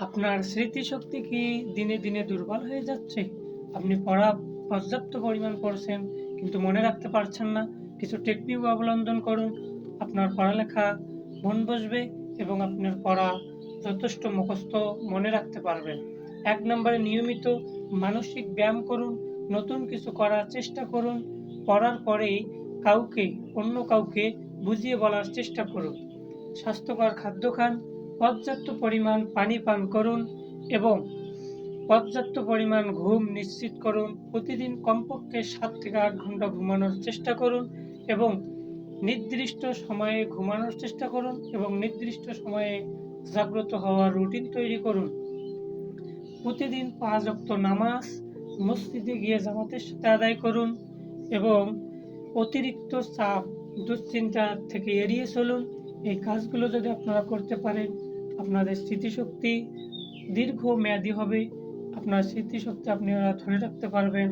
আপনার স্মৃতিশক্তি কি দিনে দিনে দুর্বল হয়ে যাচ্ছে? আপনি পড়া পর্যাপ্ত পরিমাণ পড়ছেন, কিন্তু মনে রাখতে পারছেন না। কিছু টেকনিক অবলম্বন করুন। আপনার পড়ালেখা মন বসবে এবং আপনার পড়া যথেষ্ট মুখস্থ মনে রাখতে পারবেন। ১ নম্বরে নিয়মিত মানসিক ব্যায়াম করুন, নতুন কিছু করার চেষ্টা করুন। পড়ার পরেই অন্য কাউকে বুঝিয়ে বলার চেষ্টা করুন। স্বাস্থ্যকর খাদ্য খান, পর্যাপ্ত পরিমাণ পানি পান করুন এবং পর্যাপ্ত পরিমাণ ঘুম নিশ্চিত করুন। প্রতিদিন কমপক্ষে ৭ থেকে ৮ ঘন্টা ঘুমানোর চেষ্টা করুন এবং নির্দিষ্ট সময়ে ঘুমানোর চেষ্টা করুন এবং নির্দিষ্ট সময়ে জাগ্রত হওয়ার রুটিন তৈরি করুন। প্রতিদিন ৫ ওয়াক্ত নামাজ মসজিদে গিয়ে জামাতের সাথে আদায় করুন এবং অতিরিক্ত চাপ, দুশ্চিন্তা থেকে এড়িয়ে চলুন। এই কাজগুলো যদি আপনারা করতে পারেন, আপনাদের স্মৃতিশক্তি দীর্ঘমেয়াদী হবে। আপনার স্মৃতিশক্তি আপনারা ধরে রাখতে পারবেন।